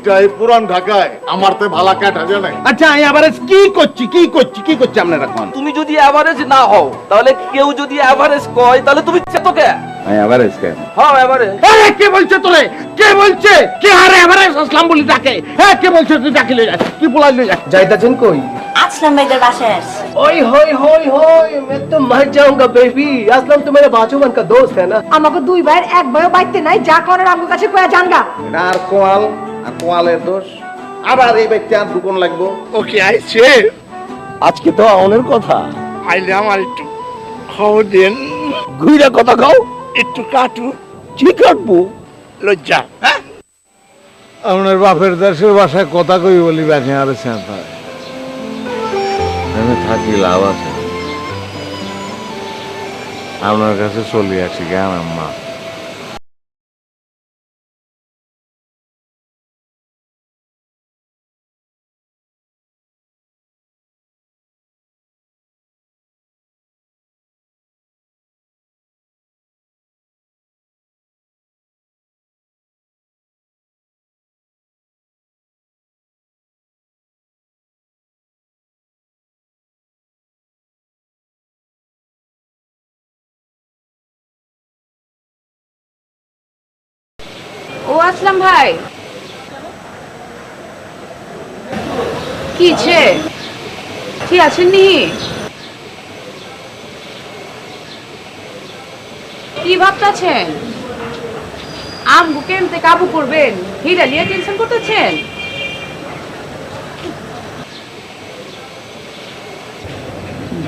এইটাই পুরান ঢাকায় আমার তো ভালা কাটা জানে। আচ্ছা আমি এভারেজ কি করছি আপনার এখন? তুমি যদি এভারেজ না হও তাহলে কেউ যদি এভারেজ কয় তাহলে তুমি চেতো কে? আমি এভারেজ কেন? হ্যাঁ এভারেজ। আরে কে বলছে তোরে? কে বলছে? কে আরে এভারেজ আসলাম বলি ডাকে? হ্যাঁ কে বলছে তুই ডাকি লই যা? কি বলাই লই যা? যাইতাছেন কই? আসলাম ভাইদের বাসায় আসছি। ओए होए होए होए मैं तो मर जाऊंगा बेबी। असलम तो मेरे बाजूबन का दोस्त है ना। আমাকে দুই ভাইয়ের এক ভাইও বাইতে নাই, যা করার আমার কাছে কয়া জানগা। এটা আর কোয়ালের দোষ। আবার এই ব্যক্তি আর দুকন লাগবো। ওকে আইছে আজকে তো আউনের কথা। আইলে আমার একটু খবর দেন, ঘুইরা কথা কও। একটু কাটু কি কাটবো? লজ্জা। আপনার বাপের দেশের ভাষায় কথা কই বলি ব্যাখে আর আমি থাকি লাভ আছে। আপনার কাছে চলে আসি কেন আম্মা? ও আসলাম ভাই, কি ছে ঠিক আছেন নি? কি ভাবতেছেন? আমগো কেমতে কাবু করবেন হিরা নিয়ে টেনশন করতেছেন?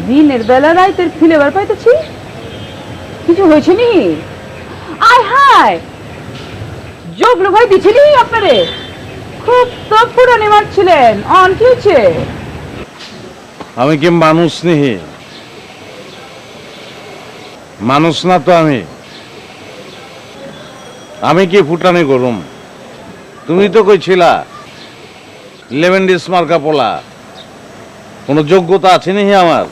দিনের বেলা রাইতের ফিলেবার পাইতেছি, কিছু হয়েছে নি? আয় হায়, জগলু ভাই দিছিলি আপনারে, খুব তো পুরানি মারছিলেন, অন কি হয়েছে? আমি কি মানুষ নিহি? মানুষ না তো আমি কি ফুটানি করুম? তুমি তো কইছিলা 11 ডিস মার্কা পোলা, কোনো যোগ্যতা আছে নিহি আমার?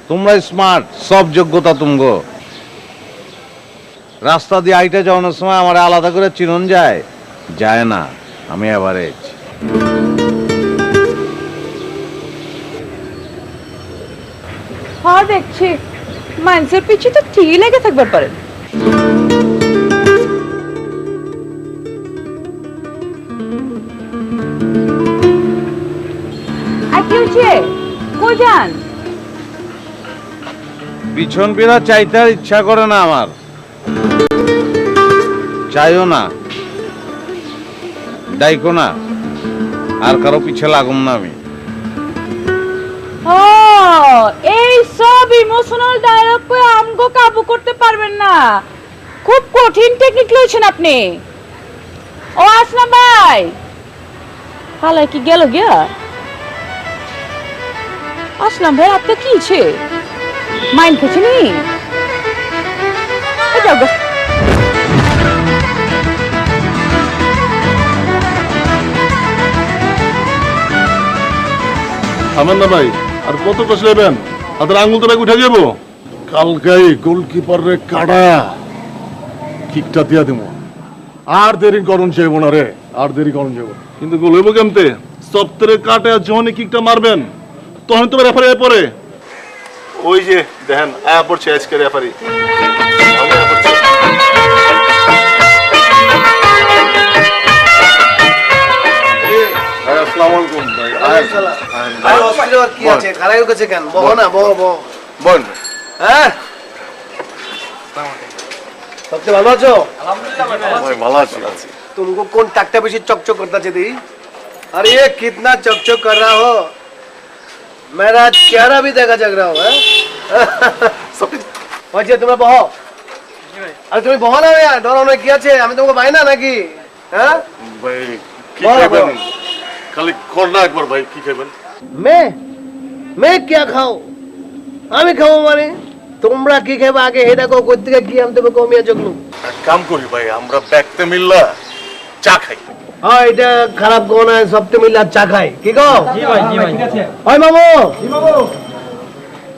তোমরা স্মার্ট, সব যোগ্যতা তুমগো। রাস্তা দিয়ে আইটা যাওয়ানোর সময় আমার আলাদা করে চিনন যায় না। আমি এভারেজ। হ্যাঁ দেখছি মানুষের পিছু তো ঠিক লেগে থাকবার পারেন। আর কি হচ্ছে? কই যান? পিছন ফিরা চাইতে আর ইচ্ছা করে না আমার, চাইও না, ডাইকো না, আর কারো পিছে লাগুম না আমি। ও এই সব ইমোশনাল ডায়লগ কই আমগো কাবু করতে পারবেন না, খুব কঠিন টেকনিক লইছেন আপনি। ও আসলাম ভাই, হালা কি গেল গিয়া? আসলাম ভাই আপনার কি ছে? মাইন্ড খেছে নি? যাও গো। আমার না ভাই, আর কত কষ্ট নেবেন? হাতের আঙুল তো উঠে যাবো। কালকাই গোলকিপারে কাটা কিকটা দিয়া দিব। আর দেরি করুন চাইব না রে, আর দেরি করুন চাইব। কিন্তু গোল হইব কেমতে? সপ্তাহে কাটে যখন কিকটা মারবেন তখন তো রেফারি আয় পরে। ওই যে দেখেন আয়া পড়ছে আজকে রেফারি। আসসালামু আলাইকুম ভাই। আরে অস্ট্রেলিয়ার কি আছে? খারাপ হয়েছে কেন? বহ না, বহ। বল। হ্যাঁ? সবচেয়ে ভালো আছো? ভাই ভালো আছি। तुमको कौन टाकटा बेशी चकचक करता दी? अरे ये कितना चकचक कर रहा हो, मेरा चेहरा भी देखा जग रहा हो। बच्चे तुम्हें बहो, अरे तुम्हें बहो ना यार, डरो ने किया छे, हमें तुमको भाई ना नाकी, हाँ? ভাই কি খাবেন? খালি করনা একবার ভাই কি খাবেন? मैं क्या खाऊं? আমি খাবো মানে তোমরা কি খাবে আগে এটা কো কই থেকে কি আমি তোমাকে কমিয়া জগলু। এক কাম করি ভাই, আমরা ব্যাগতে মিললা চা খাই। হ্যাঁ এটা খারাপ গো না, সবতে মিলে চা খাই। কি গো? জি ভাই ঠিক আছে। ওই মামু, জি বাবু,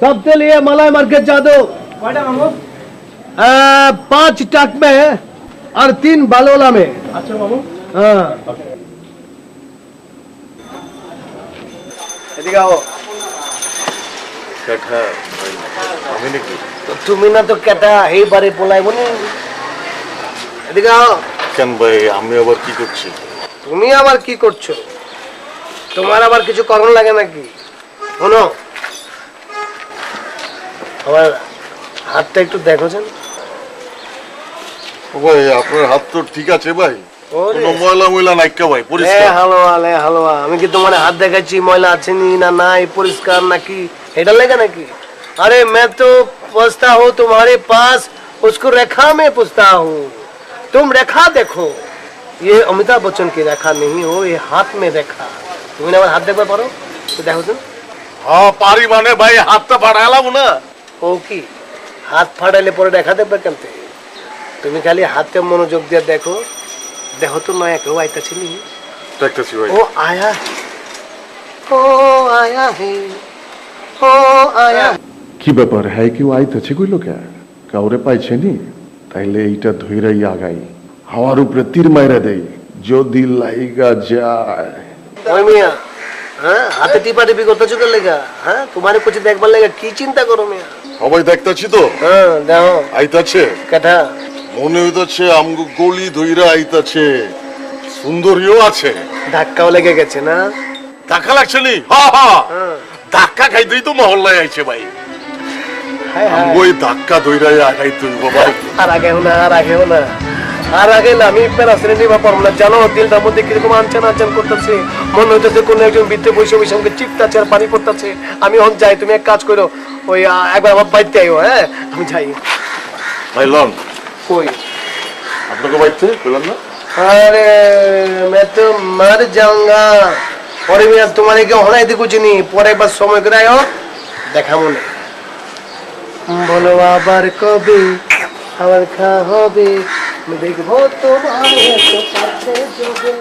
सबके लिए मलाई मार के चा दो। कयटा मामू? 5 टक में और 3 बालोला में। अच्छा मामू। হ্যাঁ এদিকে আও। আমি নাকি তো তুমি না তো কেটা এইবারে পোলাই বনি। এদিকে আও। কেন ভাই আমি আবার কি করছি? তুমি আবার কি করছো? তোমার আবার কিছু করণ লাগে নাকি? শোনো, আমার হাতটা একটু দেখোছেন। ভাই আপনার হাত তো ঠিক আছে ভাই, ওরে। কোনো ময়লা ময়লা নাইকা ভাই, এ পরিষ্কার। হালুয়া লে হালুয়া, আমি কি তোমার হাত দেখাচ্ছি ময়লা আছে নি না নাই, পরিষ্কার নাকি, এটা লেগে নাকি? अरे मैं तो पूछता हूँ तुम्हारे पास, उसको रेखा में पूछता हूँ। तुम रेखा देखो, ये अमिताभ बच्चन की रेखा नहीं हो, ये हाथ में रेखा। তুমি না আমার হাত দেখতে পারো? তো দেখো তো। হ্যাঁ পারি মানে ভাই হাতটা ফাড়াইলাম না। ও কি হাত ফাটাইলে পরে দেখা দেখবে কেমতে? তুমি খালি হাতে মনোযোগ দিয়ে দেখো, দেখো তো নয়া কেউ আইতাছে নি। দেখতেছি ভাই। ও আয়া, ও আয়া হে, ও আয়া। কি ব্যাপার, হ্যাঁ কেউ আইতেছে কইল কে? কাউরে পাইছে নি? তাইলে এইটা ধইরাই আগাই, হাওয়ার উপরে তীর মাইরা দেই, যদি লাইগা যায়। ওই মিয়া, হ্যাঁ হাতে টিপা টিপি করতেছো কেন লেগা? হ্যাঁ তোমার কিছু দেখবার লেগা কি চিন্তা করো মিয়া? সবাই দেখতেছি তো। হ্যাঁ দেখো আইতাছে, কেটা মনে হইতাছে আমগো গলি ধইরা আইতাছে, সুন্দরীও আছে। ধাক্কাও লেগে গেছে না? ধাক্কা লাগছে নি? হ্যাঁ হ্যাঁ, হ্যাঁ ধাক্কা খাইতেই তো মহল্লায় আইছে ভাই। হায় হায়। ওই ধাক্কা ধইরাই আগাই তুই ভাই। আর আগেও না, আর আগেও না, আর আগে না। আমি প্যারাসিনে নিবা পারবো না, জানো দিলটার মধ্যে কিরকম আনচান আনচান করতেছে, মনে হইতেছে কোন একজন বৃদ্ধে বসে বসে আমাকে চিপতাছে আর পানি পড়তেছে। আমি এখন যাই, তুমি এক কাজ করো, ওই একবার আমার বাড়িতে আইও। হ্যাঁ আমি যাই। ভাই লন, কই? আপনাকে বাড়িতে বললাম না? अरे मैं तो मर जाऊंगा। পরে মিয়া তোমার কি হনাইতে কুচিনি, পরে একবার সময় করে আয়ো, দেখা মনে। বলো আবার কবে আবার খা হবে, আমি দেখবো তোমার এত কাছে যোগে।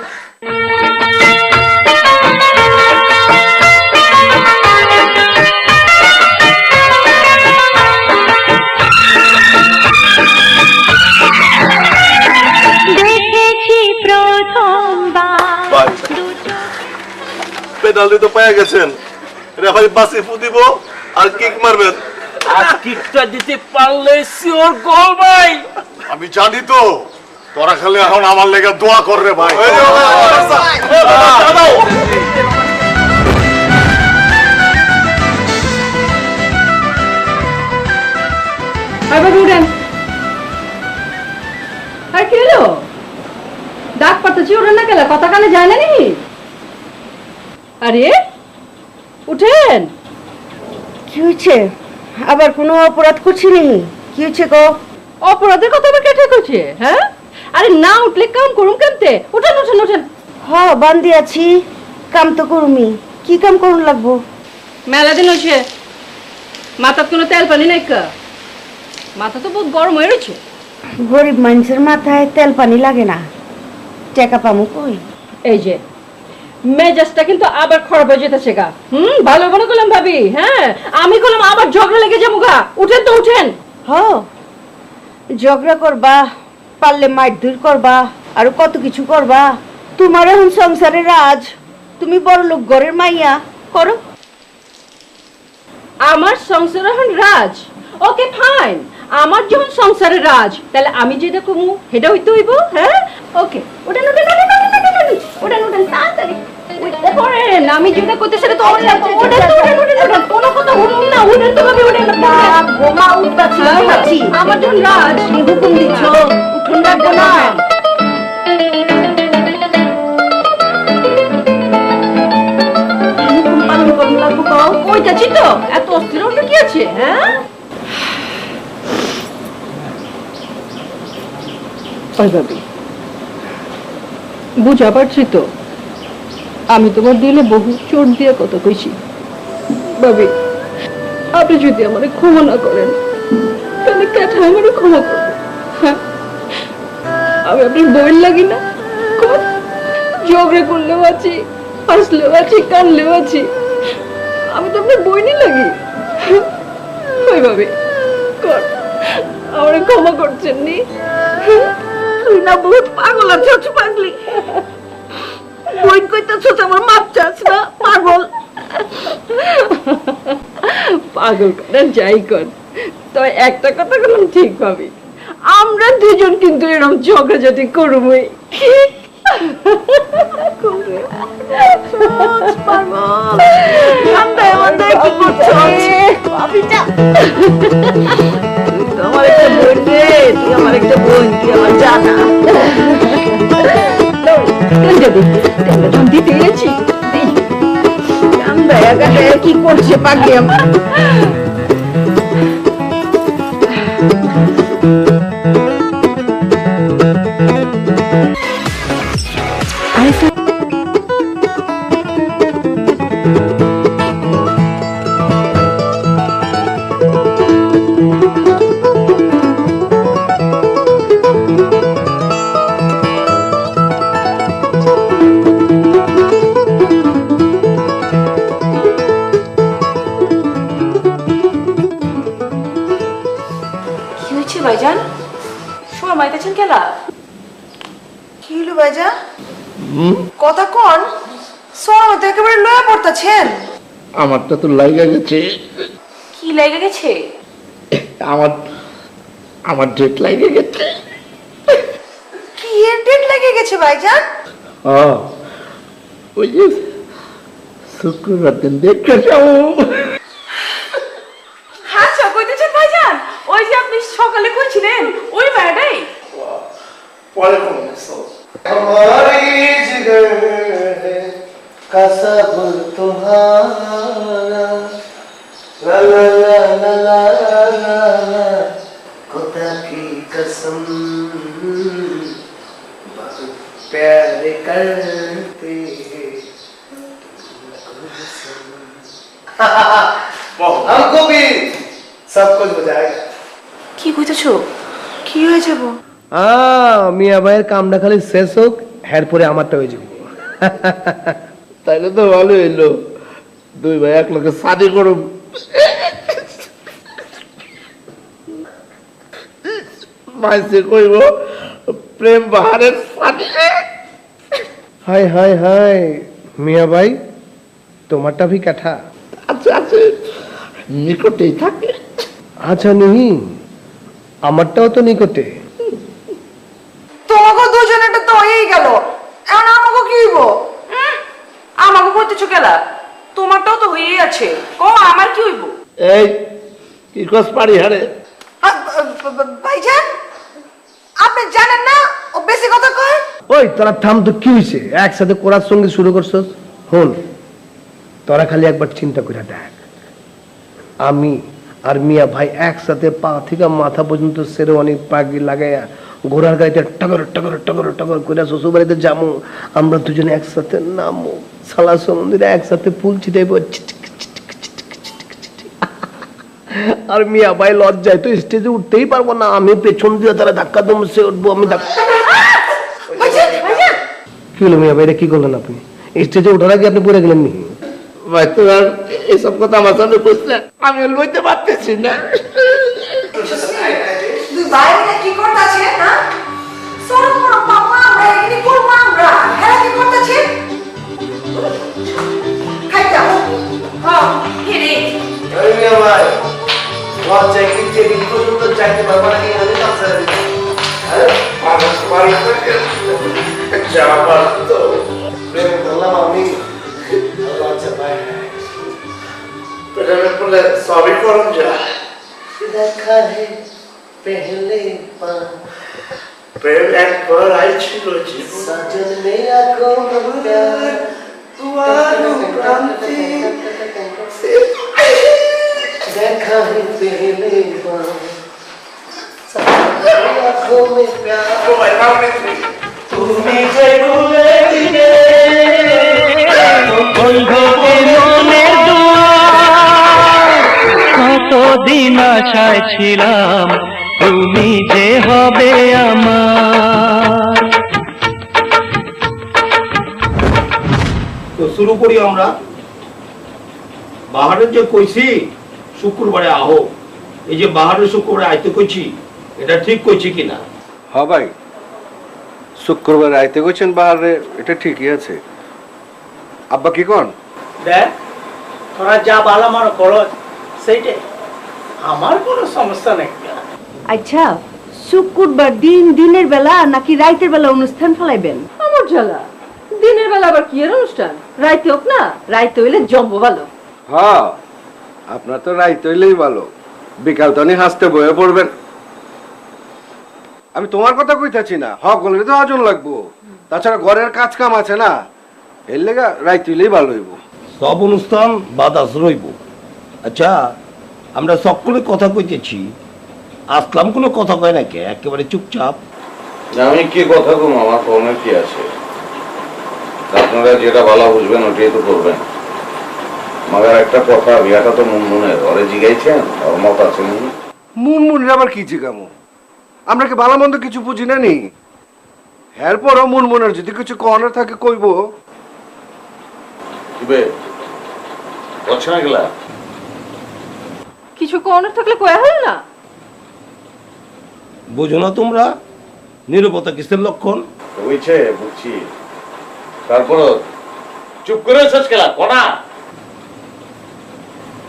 দেখেছি প্রথমবার ভাই পেনাল্টি তো পেয়ে গেছেন, রেফারি বাসি ফু দিব আর কিক মারবেন। আর কিকটা দিতে পারলে সিওর গোল ভাই। আমি জানি তো, তোরা খালি এখন আমার লেগে দোয়া কর রে ভাই। উঠেন। আর কি হলো? ডাক পাঠাচ্ছি, ওঠেন না কেন? কথা কানে যায় না নি? আরে উঠেন। কি হয়েছে? আবার কোনো অপরাধ করছি নি? কি হয়েছে গো? অপরাধের কথা আবার কেটে করছে? হ্যাঁ আরে না উঠলে কাম করুন কেমতে? উঠেন উঠেন উঠেন। হ বান্ধি আছি, কাম তো করুমি। কি কাম করুন লাগবো? মেলা দিন হয়েছে, মাথার কোনো তেল পানি নাই কা? মাথা তো বহুত গরম হয়ে রয়েছে। গরিব মানুষের মাথায় তেল পানি লাগে না, টাকা পামু কই? এই যে মেজাজটা কিন্তু আবার খারাপ হয়ে যেতেছে গা। ভালো মনে করলাম ভাবি, হ্যাঁ আমি করলাম আবার ঝগড়া লেগে যাবো গা। উঠেন তো উঠেন। হ ঝগড়া করবা, পারলে মারধর করবা, আর কত কিছু করবা। তোমার এখন সংসারের রাজ, তুমি বড় লোক ঘরের মাইয়া, করো। আমার সংসার এখন রাজ, ওকে ফাইন। আমার যখন সংসারের রাজ, তাহলে আমি যেটা কমু সেটা হইতে হইব। হ্যাঁ ওকে, ওটা ওটা ওটা ওটা তাড়াতাড়ি উঠতে পারেন। আমি যেটা করতে সেটা তো ওটা ওটা কোনো কথা শুনুন না। ওটা তো ভাবি ওটা না গোমা উঠতাছি। আমার যখন রাজ, কি হুকুম দিচ্ছ? উঠুন লাগবো না। হুকুম পালন করুন লাগবো কও। ওইটা চিতো এত অস্থির হলে কি আছে? হ্যাঁ ওই ভাবি বুঝা পারছি তো, আমি তোমার দিলে বহু চোট দিয়ে কথা কইছি। ভাবি আপনি যদি আমারে ক্ষমা না করেন, তাহলে কেটা আমারে ক্ষমা করবে? হ্যাঁ আমি আপনার বইয়ের লাগি না? ঝগড়া করলেও আছি, হাসলেও আছি, কানলেও আছি। আমি তো আপনার বই নিয়ে লাগি। ওই ভাবি কর, আমারে ক্ষমা করছেন নি? তুই না বহুত পাগল আছিস পাগলি। কইতেছো তো আমার মাপ চাস না পাগল। পাগল করে যাই কর, তো একটা কথা বললাম ঠিক ভাবি, আমরা দুজন কিন্তু এরকম ঝগড়াঝাটি করবই। আমার একটা বোন রে, তুই আমার একটা বোন, তুই আমার জানা। দিতে গেছি কি করছে পাখি আমার? কি হয়েছে ভাইজান? সময় মাইতেছেন কেলা? কি হলো ভাইজা? কথা কোন সোনা তো একেবারে লয়ে পড়তাছেন। আমারটা তো লাগা গেছে, কি লেগে গেছে? আমার ডেট লাগে গেছে। কি এর ডেট লেগে গেছে ভাইজান? ওই যে শুক্রবার দিন দেখতে যাবো। আচ্ছা কইতেছেন ভাইজান, ওই যে আপনি সকালে কইছিলেন ওই মেয়েটাই? পরে কমে গেছো। हमारी जिगर है कसब तुम्हारा ला ला ला ला ला ला ला खुदा की कसम बहुत प्यार करते हैं हमको भी सब कुछ बुझाएगा। কি কইতেছো? কি হয়ে যাব? মিয়া ভাইয়ের কামটা খালি শেষ হোক, এরপরে আমারটা হয়ে যাবো। তাইলে তো ভালো হইলো, দুই ভাই এক লোকে শাদি করুম। মাইসে কইব প্রেম বাহারের শাদি। হাই হাই হাই মিয়া ভাই, তোমারটা ভি কাঠা আচ্ছা আচ্ছা নিকটেই থাকে। আচ্ছা নিহি, আমারটাও তো নিকটে। তোমাকে দুজনেরটা তো হয়েই গেল, এখন আমাকে কি হইব? আমাকে কইতেছো কেলা? তোমারটাও তো হয়েই আছে, ও আমার কি হইব? এই কি কস পারি হারে? ভাইজান আপনি জানেন না ও বেশি কথা কয়? ওই তোরা থাম তো, কি হয়েছে? একসাথে করার সঙ্গে শুরু করছস। হন, তোরা খালি একবার চিন্তা করে দেখ, আমি আর মিয়া ভাই একসাথে পা থেকে মাথা পর্যন্ত শেরওয়ানি পাগড়ি লাগাইয়া ঘোড়ার গাড়িতে টগর টগর টগর টগর করে শ্বশুর বাড়িতে যাবো, আমরা দুজনে একসাথে নামো, সালা সমুদ্রে একসাথে ফুল ছিটাইব, আর মিয়া ভাই লজ্জায় তো স্টেজে উঠতেই পারবো না, আমি পেছন দিয়ে তারা ধাক্কা দেবো, সে উঠবো, আমি কি হলো মিয়া ভাই, এটা কি করলেন আপনি? স্টেজে ওঠার আগে আপনি পড়ে গেলেন নি? ভাই তোমার এইসব কথা আমার সামনে বুঝলে আমি লইতে পারতেছি না। দুই ভাই মিলে কি করতেছে? হ্যাঁ সরো করো বাবা, আমরা এখানে করবো, আমরা খেলা কি করতেছে? খাই যাও। হ্যাঁ হেরে ওই মিয়া ভাই, লজ্জায় কি টেবিল পর্যন্ত চাইতে পারবো নাকি? আমি কাছে প্রেম করলাম আমি, লজ্জা পাই। সবই করুন যা দেখা হে পেহলে পার প্রেম একবার আইছিল সাজন মেরা কোন প্যার ক্রান্তি দেখা হে পেহলে পার আঁখোं में प्यार তুমি যে ভুলে দিলে বন্ধুদের মনের দুয়ার, কতদিন আশায় ছিলাম তুমি যে হবে আমার। তো শুরু করি আমরা। বাহারের যে কইছি শুক্রবারে আহো, এই যে বাহারের শুক্রবারে আইতে কইছি, এটা ঠিক কইছি কিনা? হ্যাঁ ভাই, শুক্রবার আইতে গেছেন বাহারে, এটা ঠিকই আছে, আব্বা কি কোন? দেখ তোরা যা ভালো মনে করো সেইটাই, আমার কোনো সমস্যা নেই। আচ্ছা শুক্রবার দিনের বেলা নাকি রাতের বেলা অনুষ্ঠান ফেলাইবেন? আমার জ্বালা, দিনের বেলা আবার কি এর অনুষ্ঠান? রাইতে হোক না, রাইতে হইলে জম্বো ভালো। হ্যাঁ, আপনার তো রাইত হইলেই ভালো, বিকাল তনি হাসতে বয়ে পড়বেন। আমি তোমার কথা কইতাছি না, হক হলে তো আজন লাগবো, তাছাড়া ঘরের কাজ কাম আছে না, এর লেগা রাইত হইলেই ভালো হইব। সব অনুষ্ঠান বাদাস রইব। আচ্ছা, আমরা সকলে কথা কইতেছি, আসলাম কোনো কথা কয় নাকি, একেবারে চুপচাপ? আমি কি কথা কম, আমার ফোনে কি আছে? আপনারা যেটা ভালো বুঝবেন ওটাই তো করবেন। মাগার একটা কথা, বিয়াটা তো মুনমুনের, ওরে জিগাইছেন, ওর মত আছে নি? মুনমুনের আবার কি জিগামো? আমরা কি ভালো মন্দ কিছু বুঝি না নি? এরপরও মুনমুনের যদি কিছু কর্নার থাকে কইব। কিবে বলছ না গেলা? কিছু কোন থাকলে কয়া হলো না? বুঝো না তোমরা নিরবতা কিসের লক্ষণ? হইছে বুঝছি, তারপর চুপ করে শেষ গেলা কোনা।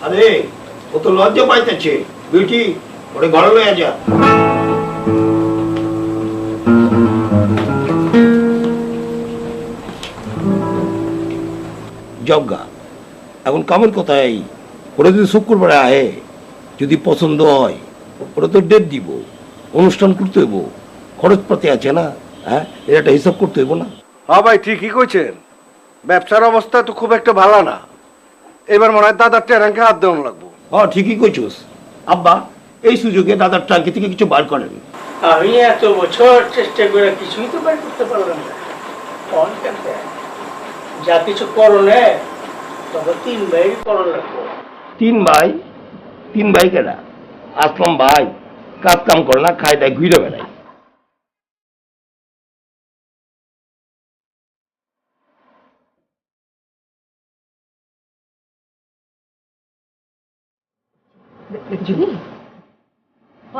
আরে ও তো লজ্জা পাইতেছে, বিউটি ওরে ঘরে লইয়া যা। যজ্ঞা এখন কামের কথাই, ওরা যদি শুক্রবারে আহে, যদি পছন্দ হয় ওরা তো ডেট দিব, অনুষ্ঠান করতে হইব, খরচপাতি আছে না, হ্যাঁ এটা একটা হিসাব করতে হইব না? হ্যাঁ ভাই, ঠিকই কইছেন, ব্যবসার অবস্থা তো খুব একটা ভালো না। এবার মনে হয় দাদার টেরাঙ্কে হাত দেওয়া লাগবো। হ্যাঁ ঠিকই কইছস আব্বা, এই সুযোগে দাদার টাঙ্কি থেকে কিছু বার করেন। আমি এত বছর চেষ্টা করে কিছুই তো বের করতে পারলাম না। কোন কেনতে যা কিছু করলে তবে 3 ভাই করো লাগবো। 3 ভাই? 3 ভাই কেনা? আসলাম ভাই কাজ কাম করে না, খাই দায় ঘুরে বেড়াই।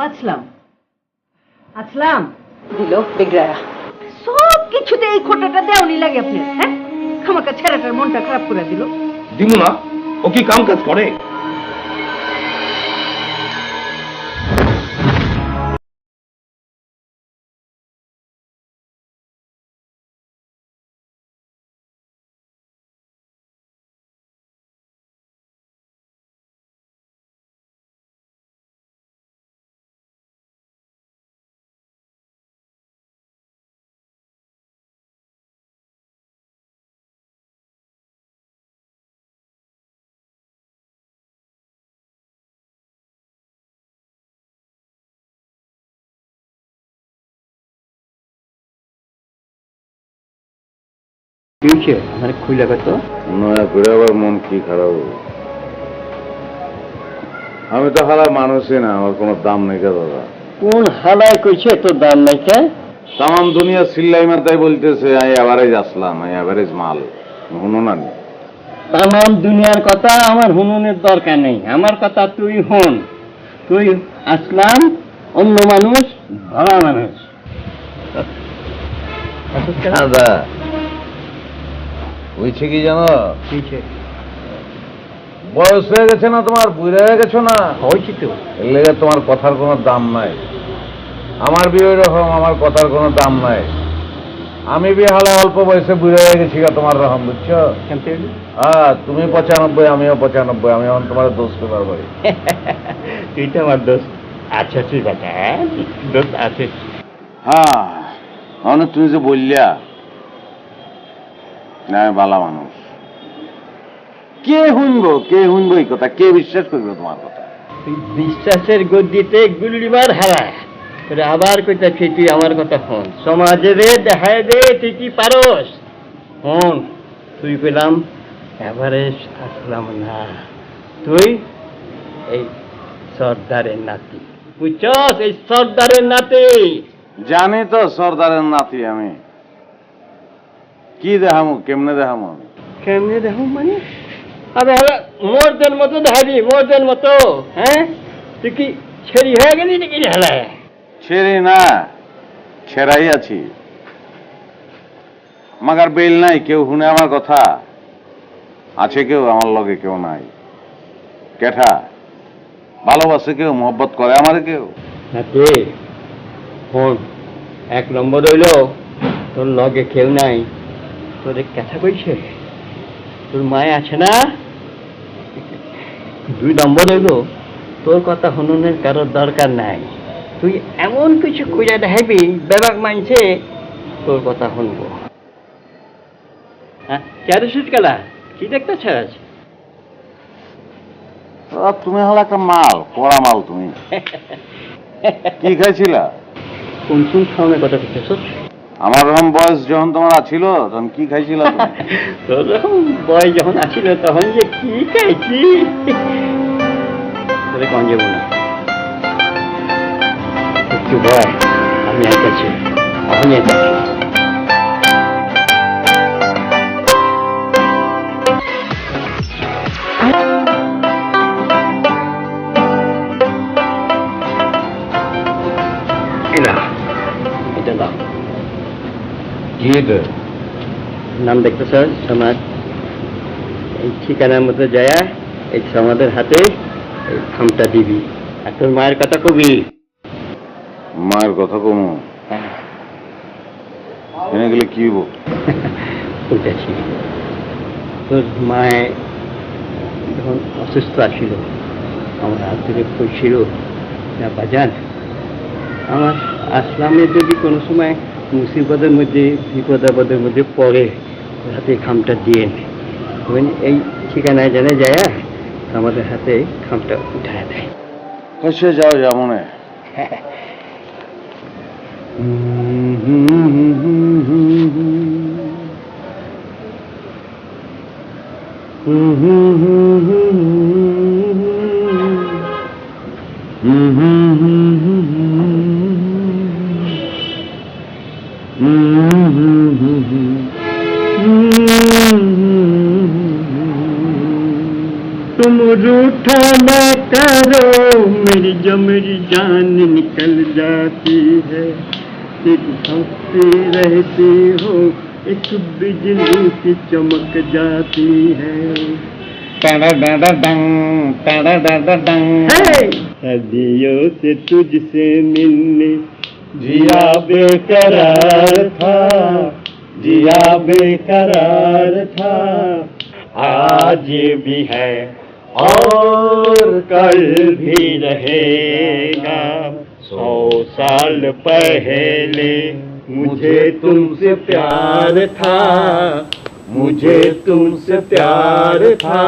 আসলাম আসলাম দিল বেগরায়া। সব কিছুতে এই খোটাটা দেওয়ানি লাগে আপনার, হ্যাঁ? খামাকা ছেলেটার মনটা খারাপ করে দিল। দিমু না, ও কি কাম কাজ করে? আমার খুলে কত নয়া করে আবার মন কি খারাপ হবে? আমি তো হালা মানুষই না, আমার কোনো দাম নেই কে দাদা। কোন হালায় কইছে তোর দাম নাই কে? তাম দুনিয়া সিল্লাই মাথায় বলতেছে আমি এভারেজ আসলাম, আমি এভারেজ মাল, শুনো না? তাম দুনিয়ার কথা আমার হুনুনের দরকার নেই, আমার কথা তুই হন। তুই আসলাম অন্য মানুষ, ভালো মানুষ। দাদা হয়েছে কি জানো, বয়স হয়ে গেছে না তোমার, বুড়ে হয়ে গেছো না, হয়েছি তো। এর লেগে তোমার কথার কোনো দাম নাই। আমার বিয়ে রকম, আমার কথার কোনো দাম নাই। আমি বিয়ে হলে অল্প বয়সে বুড়ে হয়ে গেছি তোমার রকম, বুঝছো? হ্যাঁ, তুমি 95, আমিও 95, আমি এখন তোমার দোষ করবার পারি। তুই তো আমার দোষ। আচ্ছা ঠিক আছে, দোষ আছে। হ্যাঁ, অনেক তুমি যে বললিয়া না আমি বালা মানুষ, কে শুনবো এই কথা, কে বিশ্বাস করবে তোমার কথা? তুই বিশ্বাসের গদিতে গুলিবার হারায় আবার কইতাছি তুই আমার কথা হন, সমাজে রে দেখায় দে তুই কি পারস। হন তুই পেলাম এভারেস্ট আসলাম না, তুই এই সর্দারের নাতি, বুঝছস? এই সর্দারের নাতি। জানি তো সর্দারের নাতি আমি, কি দেখামু, কেমনে দেখামু আমি? কেমনে দেখো মানে? আরে মোরদের মতো দেখাবি, মোরদের মতো। হ্যাঁ, তুই কি ছেড়ি হয়ে গেলি নাকি? হেলায় ছেড়ে না, ছেড়াই আছি, মাগার বেল নাই, কেউ শুনে আমার কথা। আছে কেউ, আমার লগে কেউ নাই। কেঠা ভালোবাসে কেউ, মোহব্বত করে আমারে কেউ? নাকি ফোন 1 নম্বর হইল তোর লগে কেউ নাই, তোরে কথা কইছে, তোর মায় আছে না। 2 নম্বর হইল তোর কথা হননের কারোর দরকার নাই, তুই এমন কিছু কইরা দেখাবি বেবাক মানছে তোর কথা শুনবো। হ্যাঁ চারুসুট কালা কি দেখতেছাস? তুমি হলো একটা মাল, কড়া মাল। তুমি কি খাইছিলা? কোন কোন খাওয়ানোর কথা করতেছ? আমার রকম বয়স যখন তোমার আছিল তখন কি খাইছিলা? তোর রকম বয়স যখন আছিল তখন যে কি খাইছি তোরে কন যাবো না। একটু ভয়, আমি আইতাছি, আমি আইতাছি। এটা দাও। নাম দেখতেছ সমাজ, এই ঠিকানার মতো যায় এই সমাজের হাতে এই খামটা দিবি, আর তোর মায়ের কথা কবি। মায়ের কথা কমু? এনে গেলে কি হইব? বলতেছি তোর মায়ে যখন অসুস্থ আসিল আমার হাত থেকে কইছিল, না বাজান আমার আসলামের যদি কোনো সময় মুসিবতের মধ্যে বিপদাপদের মধ্যে পড়ে হাতে খামটা দিয়ে এই ঠিকানায় জানে যায় আমাদের হাতে খামটা উঠায় দেয়। কইছে যাও যেমনে। तुम रूठा ना करो मेरी जो मेरी जान निकल जाती है, एक हंसती रहती हो एक बिजली की चमक जाती है। सदियों से तुझसे मिलने जिया बेकरार था, जिया बेकरार था, आज भी है और कल भी रहेगा। 100 साल पहले मुझे तुमसे प्यार था, मुझे तुमसे प्यार था,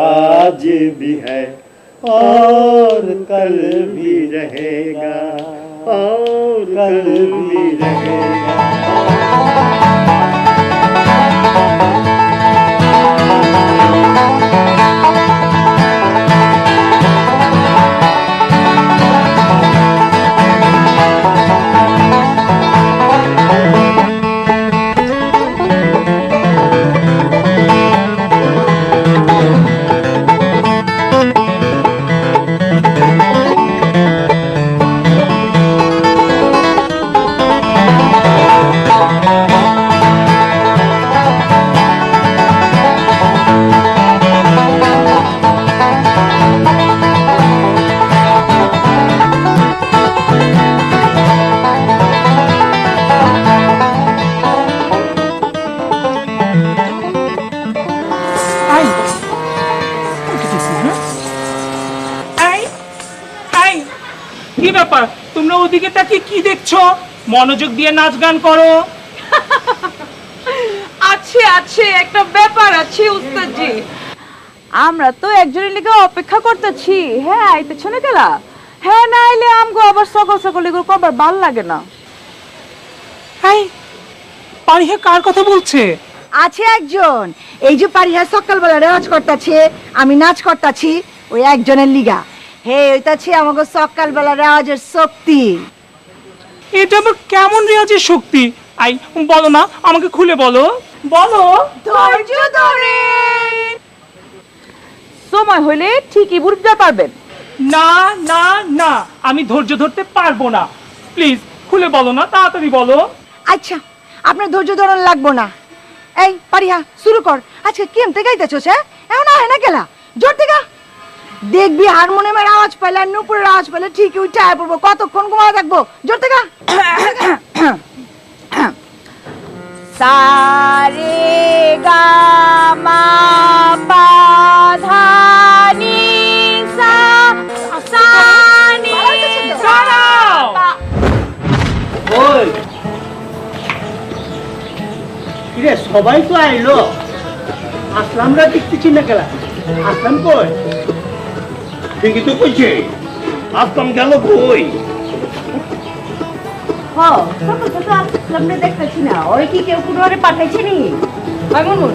आज भी है और कल भी रहेगा, और कल भी रहेगा। কি ব্যাপার তোমরা ওদিকে তাকিয়ে কি দেখছো? মনোযোগ দিয়ে নাচ গান করো। আছে আছে একটা ব্যাপার আছে উস্তাদজি, আমরা তো একজনের লিগে অপেক্ষা করতেছি। হ্যাঁ আইতেছ না কেলা? হ্যাঁ না আইলে আমগো আবার সকাল সকাল এগুলো করবার ভাল লাগে না। এই পারিহা কার কথা বলছে? আছে একজন, এই যে পারিহা সকালবেলা রেওয়াজ করতেছে, আমি নাচ করতেছি, ওই একজনের লিগা। হে ওইটাছে আমাকে সকালবেলা রেওয়াজের শক্তি। এটা আবার কেমন রেওয়াজের শক্তি? আই বলো না, আমাকে খুলে বলো, বলো। ধৈর্য ধরে সময় হইলে ঠিকই বুঝতে পারবেন। না না না, আমি ধৈর্য ধরতে পারবো না, প্লিজ খুলে বলো না, তাড়াতাড়ি বলো। আচ্ছা আপনার ধৈর্য ধরন লাগবো না। এই পারিহা শুরু কর, আজকে কেমতে গাইতেছস? হ্যাঁ এমন আহে না গেলা জোর থেকে দেখবি হারমোনিয়ামের আওয়াজ পাইলে আর নুপুরের আওয়াজ পাইলে ঠিকই উঠে আয় পড়বো। কতক্ষণ ঘুমাও থাকবো? জোর থেকে সারে গা মা পা ধা নি সা সা নি সা পা। ওই কিরে সবাই তো আইলো, আসলামরা দেখতেছি না কেলা? আসলাম কই? ঠিকই তো কইছে, আসলাম গেল কই? আসলামরে দেখতেছি না, ওরে কি কেউ কোনো আরে পাঠাইছে নি? মুনমুন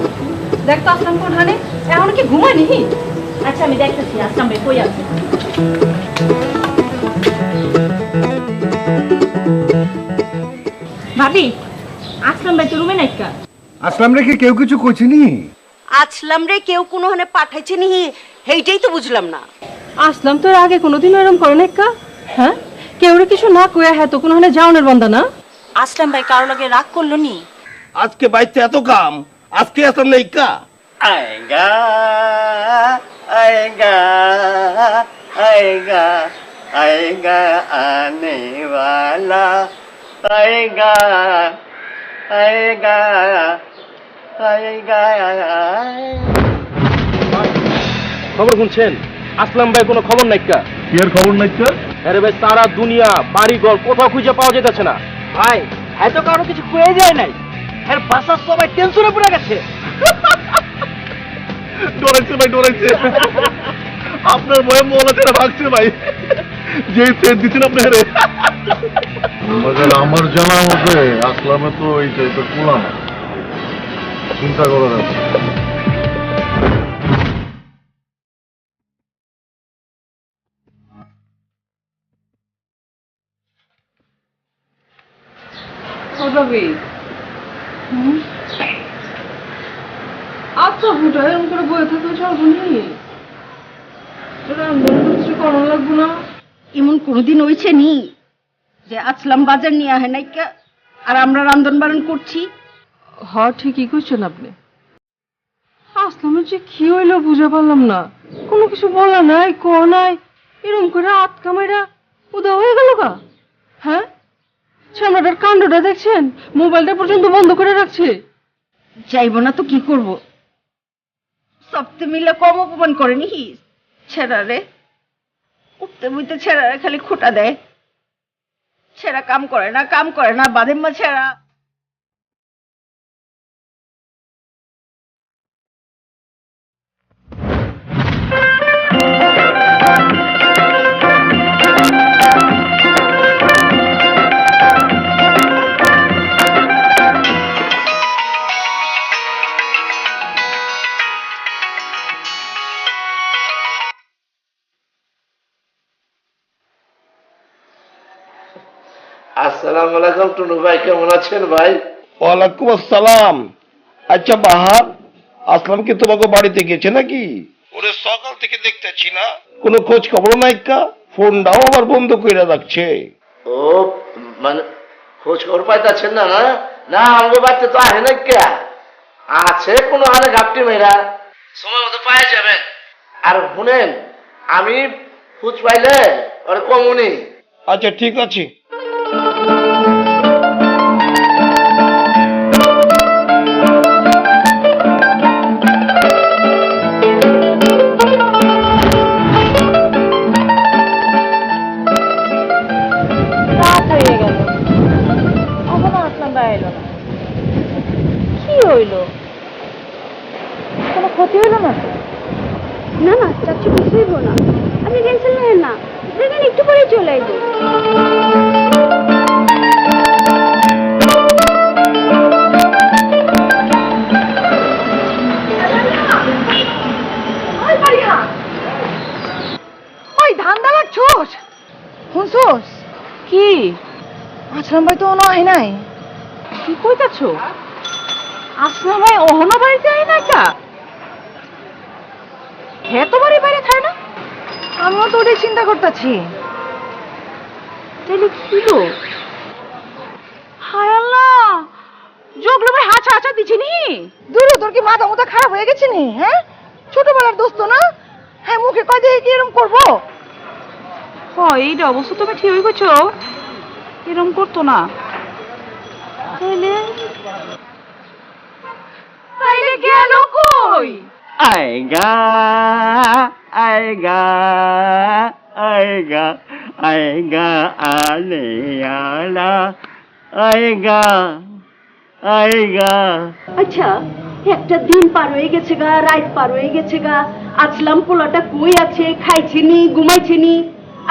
দেখ তো আসলাম কোন হানে, এখন কি ঘুমায়নি? আচ্ছা আমি দেখতেছি আসলাম রে কই আছে। ভাবি আসলাম ভাই তো রুমে নাইকা। আসলাম রেখে কেউ কিছু কইছিনি? আসলাম রে কেউ কোনো হানে পাঠাইছে নি, সেইটাই তো বুঝলাম না। আসলাম তো এর আগে কোনোদিন এরকম করে নাইকা? হ্যাঁ কেউ কিছু না কইয়া হ্যাঁ তো কোনো হানে যাওনের বান্দা না? আসলাম ভাই কারো লাগে রাগ করলো নি? আজকে বাইতে এত কাম, আজকে আসলাম না ইকা। আয়েগা আয়েগা আয়েগা आएगा आने वाला आएगा आएगा आएगा। খবর শুনছেন? আসলাম ভাই কোনো খবর নাই কা? কি আর খবর নাই? আরে ভাই সারা দুনিয়া বাড়ি ঘর কোথাও খুঁজে পাওয়া যেতেছে না ভাই এত কারো কিছু কয়ে যায় নাই, এর বাসার সবাই টেনশনে পড়ে গেছে। ডরাইছে ভাই, ডরাইছে। আপনার ভয়ে মলা ছেড়ে ভাগছে ভাই, যে সেট দিচ্ছেন আপনার। আমার জানা মতে আসলামে তো এই টাইপের পোলা না, চিন্তা করার আছে। আচ্ছা ফুটা এরকম করে বয়ে থাকলে চলবো নি? কিছু করার লাগবো না? এমন কোনোদিন হইছে নি যে আসলাম বাজার নিয়ে আহে নাইকা আর আমরা রান্ধন বারণ করছি? হ ঠিকই কইছেন আপনি। আসলামের যে কি হইলো বুঝে পারলাম না, কোনো কিছু বলা নাই ক নাই, এরকম করে আটকা মেরা উদা হয়ে গেল গা। হ্যাঁ সামনাটার কাণ্ডটা দেখছেন? মোবাইলটা পর্যন্ত বন্ধ করে রাখছে। যাইব না তো কি করব? সবতে মিলে কম অপমান করেনি ছেড়া রে, উঠতে বুঝতে ছেড়া রে খালি খোটা দেয়। ছেড়া কাম করে না, কাম করে না, বাদের মা ছেড়া। আসসালামু আলাইকুম টুনু ভাই, কেমন আছেন ভাই? ওয়ালাইকুম আসসালাম। আচ্ছা বাহার, আসলাম কি তোমাকে বাড়িতে গেছে নাকি? ওরে সকাল থেকে দেখতেছি না, কোনো খোঁজ খবর নাই কা? ফোনটাও আবার বন্ধ করে রাখছে। ও মানে খোঁজ খবর পাইতেছেন না? না না আমাকে বাচ্চা তো আহে না কে, আছে কোনো হানে ঘাপটি মেয়েরা, সময় মতো পাওয়া যাবেন। আর শুনেন, আমি খোঁজ পাইলে ওর কমুনি। আচ্ছা ঠিক আছে। রাত হয়ে গেল, এখনো আসলাম ভাই এলো না। কি হইলো? কোনো ক্ষতি হইলো না তো? না না চাচ্ছু কিছুই হইব না, আপনি টেনশন নেন না, দেখেন একটু পরে চলে আইব। ওই ধান্দা লাগছোস? শুনছোস কি আসলাম ভাই তো আহে নাই। কি কইতাছ? আসলাম ভাই অহনো বাড়িতে আই না কা? হে তো বাড়ি বাইরে খায় না? আমিও তো ওটাই চিন্তা করতেছি। তাহলে কি গো? হায় আল্লাহ, যোগলো ভাই হাঁচা হাঁচা দিছে নি দূর তোর কি মাথা মুথা খারাপ হয়ে গেছে নি? হ্যাঁ, ছোটবেলার দোস্ত না? হ্যাঁ, মুখে কয় দিয়ে কি এরকম করবো? এইটা অবশ্য তুমি ঠিকই করছো, এরকম করতো না। তাইলে তাইলে গেল কই? आएगा आएगा आएगा आएगा आने आला आएगा आएगा। আচ্ছা, একটা দিন পার হয়ে গেছে গা, রাত পার হয়ে গেছে গা, আসলাম পোলাটা কই আছে, খাইছিনি ঘুমাইছিনি?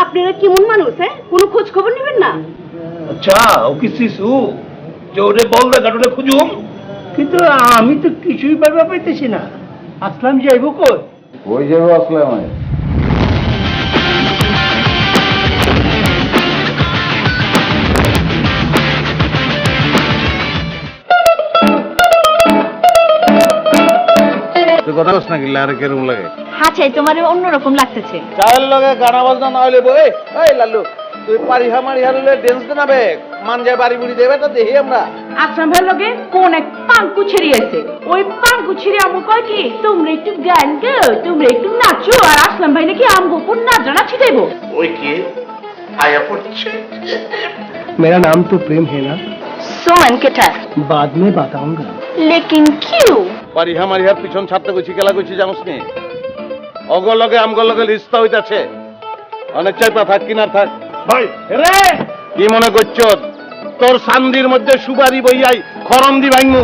আপনারা কেমন মানুষ? হ্যাঁ, কোনো খোঁজ খবর নেবেন না? আচ্ছা ও কি শিশু যে ওরে বল দে গাটুলে খুঁজুম? কিন্তু আমি তো কিছুই পারবা পাইতেছি না। আসলাম যাইব কই? ওই যাবো আসলাম। তুই কথা বস না কিনলে আর কেরম লাগে? আচ্ছা, তোমার অন্যরকম লাগতেছে। চায়ের লগে গানা বাজনা না হইলে বই এই লাল্লু তুই পারিহা মারিহা লইলে ড্যান্স দেনাবে মান যায় বাড়ি বুড়ি দেবে তা দেখি আমরা। আসলাম ভাইয়ের লগে কোন এক পাঙ্কু ছেড়িয়েছে, ওই পাঙ্কু ছেড়ে আমু কয় কি তোমরা একটু গান গাও, তোমরা একটু নাচো, আর আসলাম ভাই নাকি আমগো কোন নাচা ছিটাইবো। ওই কি আয়া পড়ছে? मेरा नाम तो प्रेम है ना, सो अनकेटा बाद में बताऊंगा। लेकिन क्यों? পারিহা মারিহা পিছন ছাড়তে কইছি কেলা কইছি জানোস নি? অগর লগে আমগর লগে লিস্তা হইতাছে, অনেক চাইপা থাক কিনার থাক। ভাই রে কি মনে করছ তোর সান্দির মধ্যে সুবারি বইয়াই খরম দি ভাঙমু?